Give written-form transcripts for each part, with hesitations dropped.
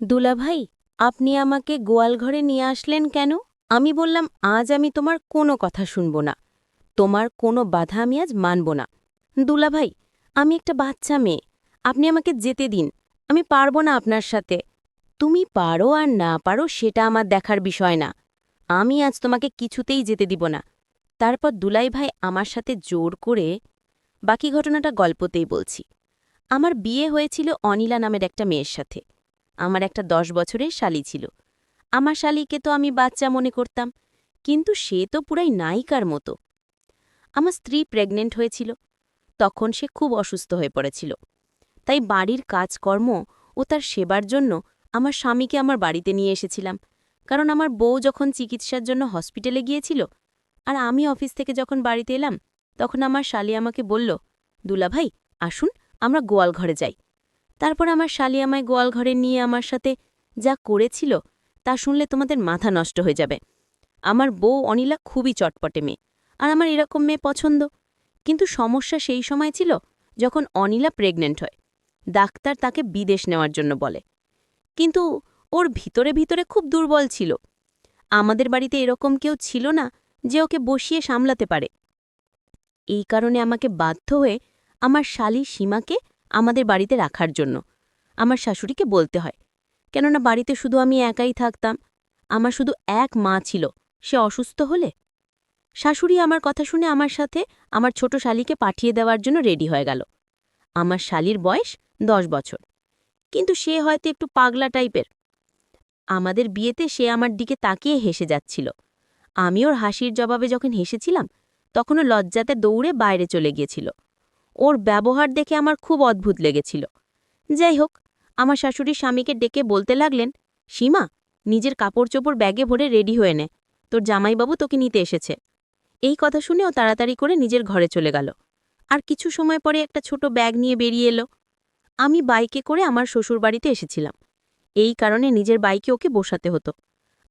দুলাভাই, আপনি আমাকে গোয়ালঘরে নিয়ে আসলেন কেন? আমি বললাম, আজ আমি তোমার কোনো কথা শুনব না। তোমার কোনো বাধা আমি আজ মানব না। দুলাভাই, আমি একটা বাচ্চা মেয়ে। আপনি আমাকে যেতে দিন। আমি পারব না আপনার সাথে। তুমি পারো আর না পারো সেটা আমার দেখার বিষয় না। আমি আজ তোমাকে কিছুতেই যেতে দিব না। তারপর দুলাই ভাই আমার সাথে জোর করে বাকি ঘটনাটা গল্পতেই বলছি। আমার বিয়ে হয়েছিল অনিলা নামের একটা মেয়ের সাথে। আমার একটা 10 বছরের শালী ছিল। আমার শালীকে তো আমি বাচ্চা মনে করতাম, কিন্তু সে তো পুরাই নায়িকার মতো। আমার স্ত্রী প্রেগনেন্ট হয়েছিল। তখন সে খুব অসুস্থ হয়ে পড়েছিল। তাই বাড়ির কাজকর্ম ও তার সেবার জন্য আমার স্বামীকে আমার বাড়িতে নিয়ে এসেছিলাম। কারণ আমার বউ যখন চিকিৎসার জন্য হসপিটালে গিয়েছিল আর আমি অফিস থেকে যখন বাড়িতে এলাম, তখন আমার শালী আমাকে বলল, দুলাভাই আসুন, আমরা গোয়ালঘরে যাই। তারপর আমার শালী আমায় গোয়ালঘরে নিয়ে আমার সাথে যা করেছিল তা শুনলে তোমাদের মাথা নষ্ট হয়ে যাবে। আমার বউ অনিলা খুবই চটপটে মেয়ে, আর আমার এরকম মেয়ে পছন্দ। কিন্তু সমস্যা সেই সময় ছিল যখন অনিলা প্রেগনেন্ট হয়। ডাক্তার তাকে বিদেশ নেওয়ার জন্য বলে, কিন্তু ওর ভিতরে ভিতরে খুব দুর্বল ছিল। আমাদের বাড়িতে এরকম কেউ ছিল না যে ওকে বসিয়ে সামলাতে পারে। এই কারণে আমাকে বাধ্য হয়ে আমার শালী সীমাকে আমাদের বাড়িতে রাখার জন্য আমার শাশুড়িকে বলতে হয়। কেননা বাড়িতে শুধু আমি একাই থাকতাম। আমার শুধু এক মা ছিল, সে অসুস্থ হলে শাশুড়ি আমার কথা শুনে আমার সাথে আমার ছোট শালীকে পাঠিয়ে দেওয়ার জন্য রেডি হয়ে গেল। আমার শালীর বয়স 10 বছর, কিন্তু সে হয়তো একটু পাগলা টাইপের। আমাদের বিয়েতে সে আমার দিকে তাকিয়ে হেসে যাচ্ছিল। আমি ওর হাসির জবাবে যখন হেসেছিলাম, তখনও লজ্জাতে দৌড়ে বাইরে চলে গিয়েছিল। ওর ব্যবহার দেখে আমার খুব অদ্ভুত লেগেছিল। যাই হোক, আমার শাশুড়ি স্বামীকে ডেকে বলতে লাগলেন, সীমা, নিজের কাপড়-চোপড় ব্যাগে ভরে রেডি হয়ে নে, তোর জামাইবাবু তোকে নিতে এসেছে। এই কথা শুনেও তাড়াতাড়ি করে নিজের ঘরে চলে গেল। আর কিছু সময় পরে একটা ছোট ব্যাগ নিয়ে বেরিয়ে এলো। আমি বাইকে করে আমার শ্বশুরবাড়িতে এসেছিলাম। এই কারণে নিজের বাইকে ওকে বসাতে হতো।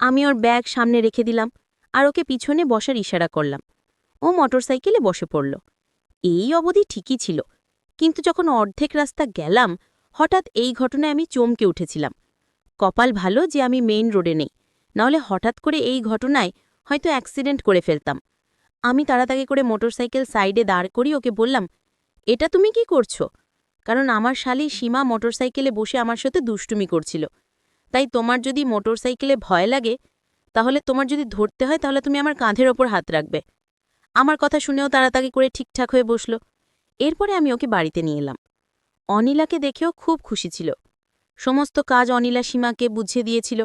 আমি ওর ব্যাগ সামনে রেখে দিলাম আর ওকে পিছনে বসার ইশারা করলাম। ও মোটরসাইকেলে বসে পড়ল। এই অবধি ঠিকই ছিল, কিন্তু যখন অর্ধেক রাস্তা গেলাম, হঠাৎ এই ঘটনায় আমি চমকে উঠেছিলাম। কপাল ভালো যে আমি মেইন রোডে নেই, নাহলে হঠাৎ করে এই ঘটনায় হয়তো অ্যাক্সিডেন্ট করে ফেলতাম। আমি তাড়াতাড়ি করে মোটরসাইকেল সাইডে দাঁড় করি ওকে বললাম, এটা তুমি কি করছো? কারণ আমার শালী সীমা মোটরসাইকেলে বসে আমার সাথে দুষ্টুমি করছিল। তাই তোমার যদি মোটরসাইকেলে ভয় লাগে, তাহলে তোমার যদি ধরতে হয় তাহলে তুমি আমার কাঁধের ওপর হাত রাখবে। আমার কথা শুনেও তাড়াতাড়ি করে ঠিকঠাক হয়ে বসল। এরপরে আমি ওকে বাড়িতে নিয়ে এলাম। অনিলাকে দেখেও খুব খুশি ছিল। সমস্ত কাজ অনিলা সীমাকে বুঝিয়ে দিয়েছিল।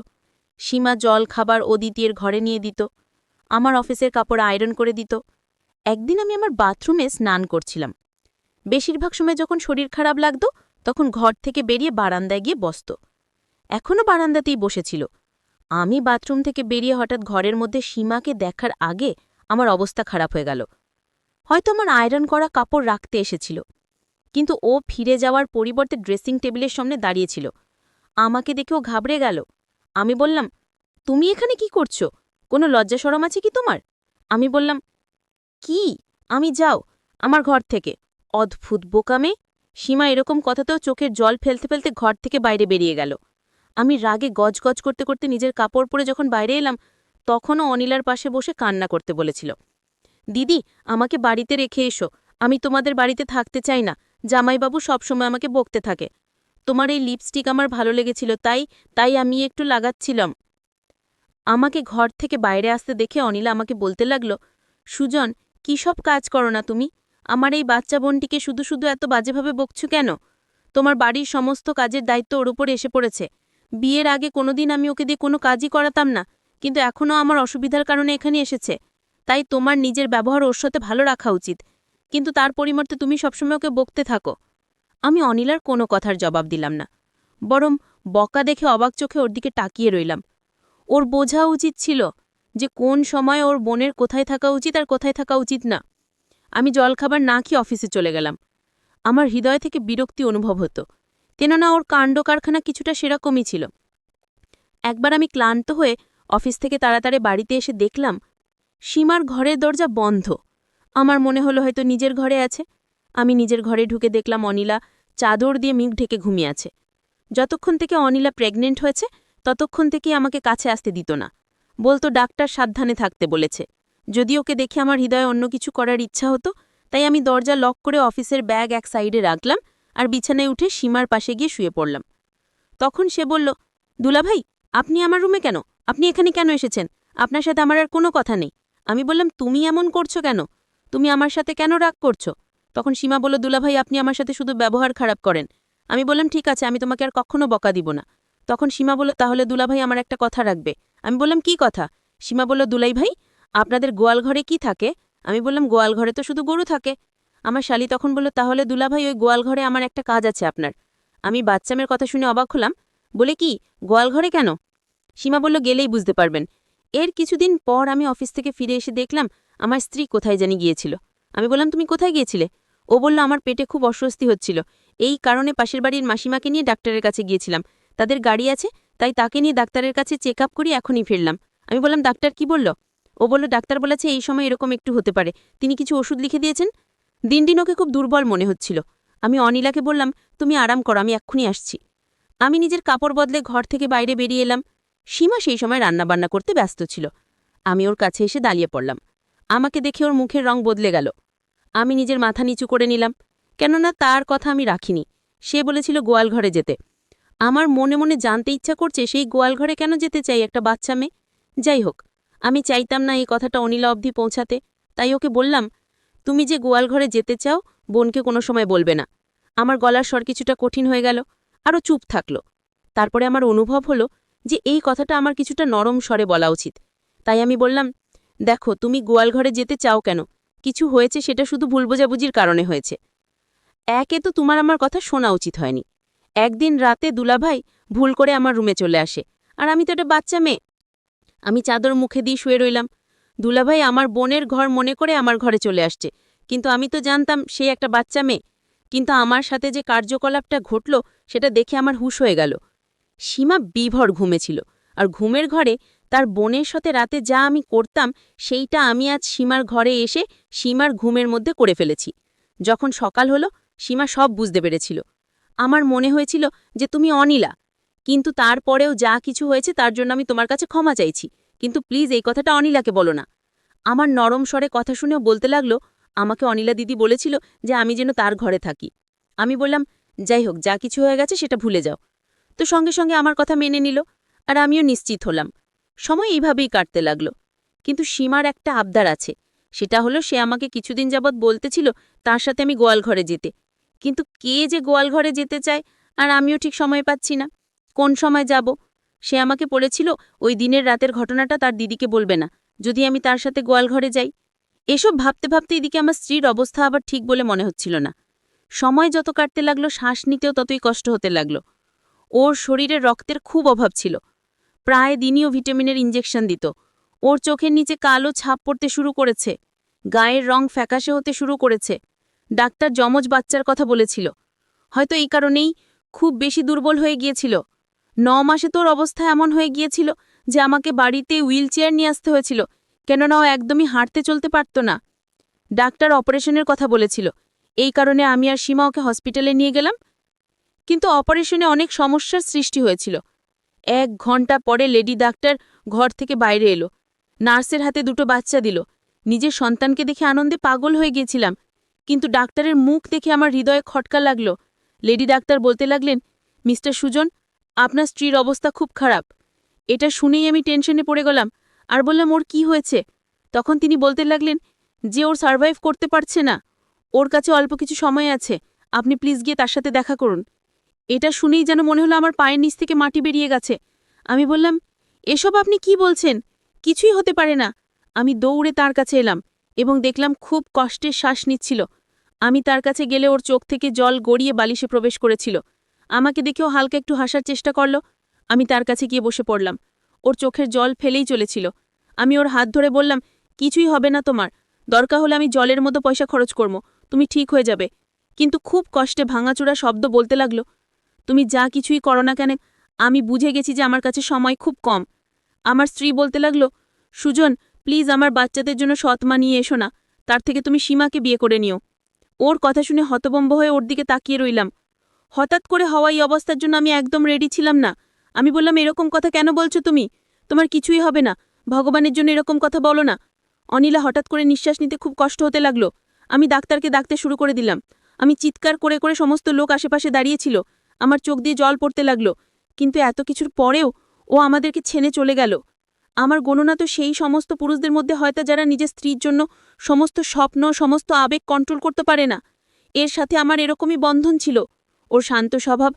সীমা জল খাবার অদিতির ঘরে নিয়ে দিত, আমার অফিসের কাপড় আয়রন করে দিত। একদিন আমি আমার বাথরুমে স্নান করছিলাম। বেশিরভাগ সময় যখন শরীর খারাপ লাগত, তখন ঘর থেকে বেরিয়ে বারান্দায় গিয়ে বসত। এখনও বারান্দাতেই বসেছিল। আমি বাথরুম থেকে বেরিয়ে হঠাৎ ঘরের মধ্যে সীমাকে দেখার আগে আমার অবস্থা খারাপ হয়ে গেল। হয়তো আমার আয়রন করা কাপড় রাখতে এসেছিল, কিন্তু ও ফিরে যাওয়ার পরিবর্তে ড্রেসিং টেবিলের সামনে দাঁড়িয়েছিল। আমাকে দেখে ও ঘাবড়ে গেল। আমি বললাম, তুমি এখানে কি করছো? কোনো লজ্জা শরম আছে কি তোমার? আমি বললাম, কি? আমি যাও আমার ঘর থেকে। অদ্ভুত বোকামে। সীমা এরকম কথাতেও চোখের জল ফেলতে ফেলতে ঘর থেকে বাইরে বেরিয়ে গেল। আমি রাগে গজগজ করতে করতে নিজের কাপড় পরে যখন বাইরে এলাম, তখনও অনিলার পাশে বসে কান্না করতে বলেছিল। দিদি, আমাকে বাড়িতে রেখে এসো। আমি তোমাদের বাড়িতে থাকতে চাই না। জামাইবাবু সবসময় আমাকে বকতে থাকে। তোমার এই লিপস্টিক আমার ভালো লেগেছিল, তাই তাই আমি একটু লাগাচ্ছিলাম। আমাকে ঘর থেকে বাইরে আসতে দেখে অনিলা আমাকে বলতে লাগল, সুজন, কী সব কাজ করো না তুমি? আমার এই বাচ্চা বোনটিকে শুধু শুধু এত বাজেভাবে বকছো কেন? তোমার বাড়ির সমস্ত কাজের দায়িত্ব ওর উপরে এসে পড়েছে। বিয়ের আগে কোনোদিন আমি ওকে দিয়ে কোনো কাজই করাতাম না, কিন্তু এখনও আমার অসুবিধার কারণে এখানে এসেছে। তাই তোমার নিজের ব্যবহার ওর সাথে ভালো রাখা উচিত, কিন্তু তার পরিবর্তে তুমি সবসময় ওকে বকতে থাকো। আমি অনিলার কোনো কথার জবাব দিলাম না, বরং বকা দেখে অবাক চোখে ওর দিকে তাকিয়ে রইলাম। ওর বোঝা উচিত ছিল যে কোন সময় ওর বোনের কোথায় থাকা উচিত আর কোথায় থাকা উচিত না। আমি জলখাবার না খেয়ে অফিসে চলে গেলাম। আমার হৃদয় থেকে বিরক্তি অনুভব হতো, কেননা ওর কাণ্ড কারখানা কিছুটা সেরকমই ছিল। একবার আমি ক্লান্ত হয়ে অফিস থেকে তাড়াতাড়ি বাড়িতে এসে দেখলাম সীমার ঘরের দরজা বন্ধ। আমার মনে হলো হয়তো নিজের ঘরে আছে। আমি নিজের ঘরে ঢুকে দেখলাম অনিলা চাদর দিয়ে মুখ ঢেকে ঘুমিয়ে আছে। যতক্ষণ থেকে অনিলা প্রেগনেন্ট হয়েছে ততক্ষণ থেকেই আমাকে কাছে আসতে দিত না, বলতো ডাক্তার সাবধানে থাকতে বলেছে। যদি ওকে দেখে আমার হৃদয়ে অন্য কিছু করার ইচ্ছা হতো, তাই আমি দরজা লক করে অফিসের ব্যাগ এক সাইডে রাখলাম আর বিছানায় উঠে সীমার পাশে গিয়ে শুয়ে পড়লাম। তখন সে বলল, দুলাভাই, আপনি আমার রুমে কেন? আপনি এখানে কেন এসেছেন? আপনার সাথে আমার আর কোনো কথা নেই। আমি বললাম, তুমি এমন করছো কেন? তুমি আমার সাথে কেন রাগ করছো? তখন সীমা বলল, দুলাভাই, আপনি আমার সাথে শুধু ব্যবহার খারাপ করেন। আমি বললাম, ঠিক আছে, আমি তোমাকে আর কখনো বকা দিব না। তখন সীমা বলল, তাহলে দুলাভাই আমার একটা কথা রাখবে। আমি বললাম, কি কথা? সীমা বলল, দুলাই ভাই, আপনাদের গোয়াল ঘরে কি থাকে? আমি বললাম, গোয়াল ঘরে তো শুধু গরু থাকে। আমার শালি তখন বলল, তাহলে দুলাভাই, ওই গোয়াল ঘরে আমার একটা কাজ আছে আপনার। আমি বাচ্চামের কথা শুনে অবাক হলাম, বলে, কি গোয়াল ঘরে কেন? সীমা বলল, গেলেই বুঝতে পারবেন। এর কিছুদিন পর আমি অফিস থেকে ফিরে এসে দেখলাম আমার স্ত্রী কোথায় জানি গিয়েছিল। আমি বললাম, তুমি কোথায় গিয়েছিলে? ও বলল, আমার পেটে খুব অস্বস্তি হচ্ছিল, এই কারণে পাশের বাড়ির মাসিমাকে নিয়ে ডাক্তারের কাছে গিয়েছিলাম। তাদের গাড়ি আছে, তাই তাকে নিয়ে ডাক্তারের কাছে চেক আপ করি এখনই ফিরলাম। আমি বললাম, ডাক্তার কি বলল? ও বলল, ডাক্তার বলেছে এই সময় এরকম একটু হতে পারে, তিনি কিছু ওষুধ লিখে দিয়েছেন। দিন দিন ওকে খুব দুর্বল মনে হচ্ছিল। আমি অনিলাকে বললাম, তুমি আরাম করো, আমি এক্ষুনি আসছি। আমি নিজের কাপড় বদলে ঘর থেকে বাইরে বেরিয়ে এলাম। সীমা সেই সময় রান্নাবান্না করতে ব্যস্ত ছিল। আমি ওর কাছে এসে দাঁড়িয়ে পড়লাম। আমাকে দেখে ওর মুখের রং বদলে গেল। আমি নিজের মাথা নিচু করে নিলাম, কেননা তার কথা আমি রাখিনি। সে বলেছিল গোয়াল ঘরে যেতে। আমার মনে মনে জানতে ইচ্ছা করছে সেই গোয়াল ঘরে কেন যেতে চাই একটা বাচ্চা মেয়ে। যাই হোক, আমি চাইতাম না এই কথাটা অনিলা অবধি পৌঁছাতে, তাই ওকে বললাম, তুমি যে গোয়াল ঘরে যেতে চাও বোনকে কোনো সময় বলবে না। আমার গলার স্বর কিছুটা কঠিন হয়ে গেল, আরও চুপ থাকল। তারপরে আমার অনুভব হলো যে এই কথাটা আমার কিছুটা নরম স্বরে বলা উচিত। তাই আমি বললাম, দেখো, তুমি গোয়াল ঘরে যেতে চাও কেন? কিছু হয়েছে, সেটা শুধু ভুল বোঝাবুঝির কারণে হয়েছে। একে তো তোমার আমার কথা শোনা উচিত হয়নি। একদিন রাতে দুলাভাই ভুল করে আমার রুমে চলে আসে, আর আমি তো একটা বাচ্চা মেয়ে। আমি চাদর মুখে দিয়ে শুয়ে রইলাম। দুলাভাই আমার বোনের ঘর মনে করে আমার ঘরে চলে আসছে, কিন্তু আমি তো জানতাম সে একটা বাচ্চা মেয়ে। কিন্তু আমার সাথে যে কার্যকলাপটা ঘটল সেটা দেখে আমার হুঁশ হয়ে গেল। সীমা বিভর ঘুমেছিল, আর ঘুমের ঘরে তার বোনের সাথে রাতে যা আমি করতাম সেইটা আমি আজ সীমার ঘরে এসে সীমার ঘুমের মধ্যে করে ফেলেছি। যখন সকাল হলো, সীমা সব বুঝতে পেরেছিল। আমার মনে হয়েছিল যে তুমি অনিলা, কিন্তু তারপরেও যা কিছু হয়েছে তার জন্য আমি তোমার কাছে ক্ষমা চাইছি, কিন্তু প্লিজ এই কথাটা অনিলাকে বলো না। আমার নরম স্বরে কথা শুনেও বলতে লাগলো, আমাকে অনিলা দিদি বলেছিল যে আমি যেন তার ঘরে থাকি। আমি বললাম, যাই হোক, যা কিছু হয়ে গেছে সেটা ভুলে যাও। তো সঙ্গে সঙ্গে আমার কথা মেনে নিল, আর আমিও নিশ্চিত হলাম। সময় এইভাবেই কাটতে লাগলো। কিন্তু সীমার একটা আবদার আছে, সেটা হলো সে আমাকে কিছুদিন যাবৎ বলতেছিল তার সাথে আমি গোয়াল ঘরে যেতে। কিন্তু কে যে গোয়াল ঘরে যেতে চায়, আর আমিও ঠিক সময় পাচ্ছি না কোন সময় যাব। সে আমাকে বলেছিল ওই দিনের রাতের ঘটনাটা তার দিদিকে বলবে না, যদি আমি তার সাথে গোয়াল ঘরে যাই। এসব ভাবতে ভাবতে এদিকে আমার স্ত্রীর অবস্থা আবার ঠিক বলে মনে হচ্ছিল না। সময় যত কাটতে লাগলো শ্বাস নিতেও ততই কষ্ট হতে লাগলো। ওর শরীরে রক্তের খুব অভাব ছিল, প্রায় দিনই ও ভিটামিনের ইঞ্জেকশন দিত। ওর চোখের নিচে কালো ছাপ পড়তে শুরু করেছে, গায়ের রং ফ্যাকাশে হতে শুরু করেছে। ডাক্তার যমজ বাচ্চার কথা বলেছিল, হয়তো এই কারণেই খুব বেশি দুর্বল হয়ে গিয়েছিল। 9 মাসে তোর অবস্থা এমন হয়ে গিয়েছিল যে আমাকে বাড়িতে হুইল চেয়ার নিয়ে আসতে হয়েছিল, কেননা ও একদমই হাঁটতে চলতে পারত না। ডাক্তার অপারেশনের কথা বলেছিল, এই কারণে আমি আর সীমা ওকে হসপিটালে নিয়ে গেলাম। কিন্তু অপারেশনে অনেক সমস্যার সৃষ্টি হয়েছিল। 1 ঘন্টা পরে লেডি ডাক্তার ঘর থেকে বাইরে এলো, নার্সের হাতে 2টো বাচ্চা দিল। নিজের সন্তানকে দেখে আনন্দে পাগল হয়ে গিয়েছিলাম, কিন্তু ডাক্তারের মুখ দেখে আমার হৃদয়ে খটকা লাগলো। লেডি ডাক্তার বলতে লাগলেন, মিস্টার সুজন, আপনার স্ত্রীর অবস্থা খুব খারাপ। এটা শুনেই আমি টেনশনে পড়ে গেলাম, আর বললাম, ওর কি হয়েছে? তখন তিনি বলতে লাগলেন যে ওর সার্ভাইভ করতে পারছে না, ওর কাছে অল্প কিছু সময় আছে, আপনি প্লিজ গিয়ে তার সাথে দেখা করুন। এটা শুনেই যেন মনে হলো আমার পায়ের নিচ থেকে মাটি বেরিয়ে গেছে। আমি বললাম, এসব আপনি কি বলছেন? কিছুই হতে পারে না। আমি দৌড়ে তার কাছে এলাম এবং দেখলাম খুব কষ্টের শ্বাস নিচ্ছিল। আমি তার কাছে গেলে ওর চোখ থেকে জল গড়িয়ে বালিশে প্রবেশ করেছিল। আমাকে দেখেও হালকা একটু হাসার চেষ্টা করল। আমি তার কাছে গিয়ে বসে পড়লাম। ওর চোখের জল ফেলেই চলেছিল। আমি ওর হাত ধরে বললাম, কিছুই হবে না তোমার, দরকার হলে আমি জলের মতো পয়সা খরচ করব, তুমি ঠিক হয়ে যাবে। কিন্তু খুব কষ্টে ভাঙাচোরা শব্দ বলতে লাগলো, তুমি যা কিছুই করো না কেন, আমি বুঝে গেছি যে আমার কাছে সময় খুব কম। আমার স্ত্রী বলতে লাগলো, সুজন, প্লিজ আমার বাচ্চাদের জন্য সৎ মা নিয়ে এসো না, তার থেকে তুমি সীমাকে বিয়ে করে নিও। ওর কথা শুনে হতবম্ব হয়ে ওর দিকে তাকিয়ে রইলাম। হঠাৎ করে হওয়া এই অবস্থার জন্য আমি একদম রেডি ছিলাম না। আমি বললাম, এরকম কথা কেন বলছো তুমি? তোমার কিছুই হবে না, ভগবানের জন্য এরকম কথা বলো না। অনিলা হঠাৎ করে নিঃশ্বাস নিতে খুব কষ্ট হতে লাগলো। আমি ডাক্তারকে ডাকতে শুরু করে দিলাম। আমি চিৎকার করে করে সমস্ত লোক আশেপাশে দাঁড়িয়েছিল। আমার চোখ দিয়ে জল পড়তে লাগলো। কিন্তু এত কিছুর পরেও ও আমাদেরকে ছেড়ে চলে গেল। আমার গণনা তো সেই সমস্ত পুরুষদের মধ্যে হয়তো যারা নিজের স্ত্রীর জন্য সমস্ত স্বপ্ন, সমস্ত আবেগ কন্ট্রোল করতে পারে না। এর সাথে আমার এরকমই বন্ধন ছিল। ওর শান্ত স্বভাব,